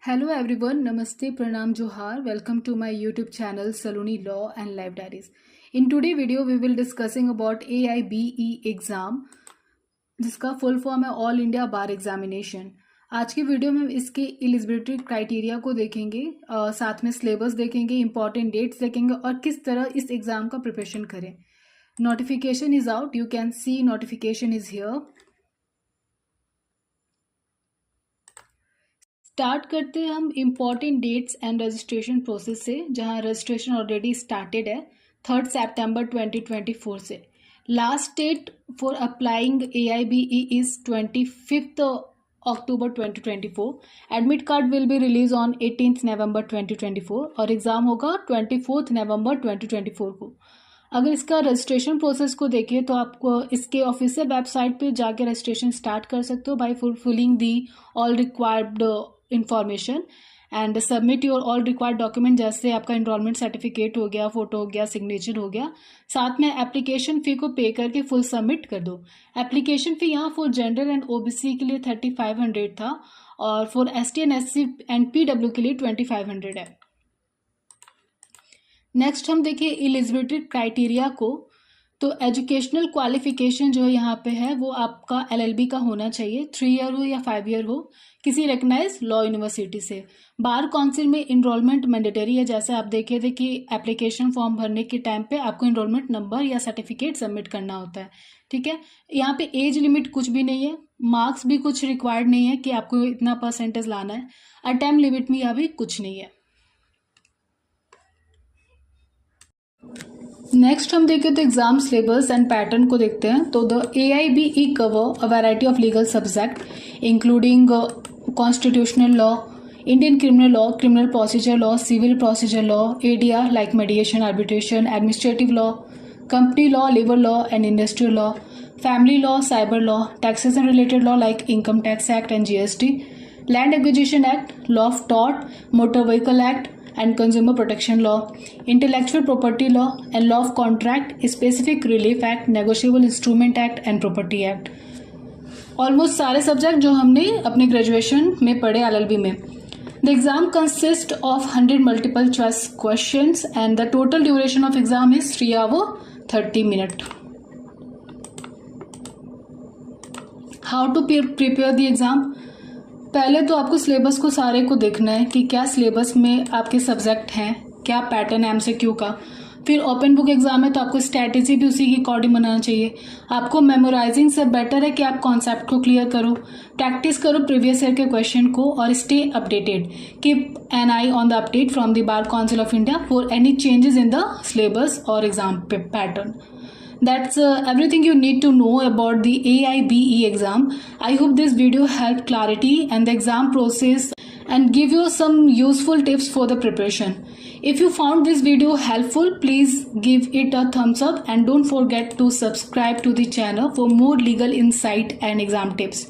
Hello everyone, Namaste, Pranam, Johar. Welcome to my YouTube channel Saloni Law and Life Diaries. In today's video, we will discussing about AIBE exam, जिसका full form है all India बार examination. आज की video में इसके eligibility criteria को देखेंगे, साथ में सिलेबस देखेंगे, इंपॉर्टेंट डेट्स देखेंगे और किस तरह इस एग्जाम का प्रिपरेशन करें. Notification is out, you can see notification is here. Start करते हैं हम important dates and registration process से, जहां रजिस्ट्रेशन ऑलरेडी स्टार्टेड है 3 सितंबर 2024 से. Last date for applying AIBE is 25 October 2024. Admit card will be release on 18 November 2024 और exam होगा 24 November 2024 को. अगर इसका रजिस्ट्रेशन प्रोसेस को देखें तो आपको इसके ऑफिशियल वेबसाइट पे जाके रजिस्ट्रेशन स्टार्ट कर सकते हो by fulfilling the all required information and submit your all required document, जैसे आपका इनरोलमेंट सर्टिफिकेट हो गया, फोटो हो गया, सिग्नेचर हो गया. साथ में एप्लीकेशन फ़ी को पे करके फुल सबमिट कर दो. एप्लीकेशन फ़ी यहाँ फॉर जनरल एंड OBC के लिए 3500 था और for ST and SC and PW के लिए 2500 है. नेक्स्ट हम देखें एलिजिबिलिटी क्राइटेरिया को. तो एजुकेशनल क्वालिफिकेशन जो यहाँ पे है वो आपका LLB का होना चाहिए, 3 ईयर हो या 5 ईयर हो, किसी रिकग्नाइज लॉ यूनिवर्सिटी से. बार काउंसिल में इनरोलमेंट मैंडेटरी है. जैसे आप देखे थे कि एप्लीकेशन फॉर्म भरने के टाइम पे आपको इनरोलमेंट नंबर या सर्टिफिकेट सबमिट करना होता है. ठीक है, यहाँ पे एज लिमिट कुछ भी नहीं है, मार्क्स भी कुछ रिक्वायर्ड नहीं है कि आपको इतना परसेंटेज लाना है, और टाइम लिमिट में यहाँ भी कुछ नहीं है. नेक्स्ट हम देखें तो एग्जाम सिलेबस एंड पैटर्न को देखते हैं. तो the AIBE cover a variety of legal subject including constitutional law, Indian criminal law, criminal procedure law, civil procedure law, ADR like mediation, arbitration, administrative law, company law, labour law and industrial law, family law, cyber law, taxes and related law like income tax act and GST, land acquisition act, law of tort, motor vehicle act and consumer protection law, intellectual property law and law of contract, specific relief act, negotiable instrument act and property act. Almost सारे subject जो हमने अपने graduation में पढ़े LLB में. The exam consist of 100 multiple choice questions and the total duration of exam is 3 hours 30 minutes. How to prepare the exam. पहले तो आपको सिलेबस को सारे को देखना है कि क्या सिलेबस में आपके सब्जेक्ट हैं, क्या पैटर्न है MCQ का. फिर ओपन बुक एग्जाम है तो आपको स्ट्रैटेजी भी उसी के अकॉर्डिंग बनाना चाहिए. आपको मेमोराइजिंग से बेटर है कि आप कॉन्सेप्ट को क्लियर करो, प्रैक्टिस करो प्रीवियस ईयर के क्वेश्चन को और stay updated. Keep an eye on the update from the Bar Council of India for any changes in the syllabus और exam pattern. That's everything you need to know about the AIBE exam. I hope this video helped clarity and the exam process and give you some useful tips for the preparation. If you found this video helpful, please give it a thumbs up and don't forget to subscribe to the channel for more legal insight and exam tips.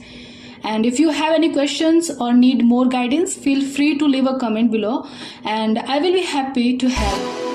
And if you have any questions or need more guidance, feel free to leave a comment below and I will be happy to help.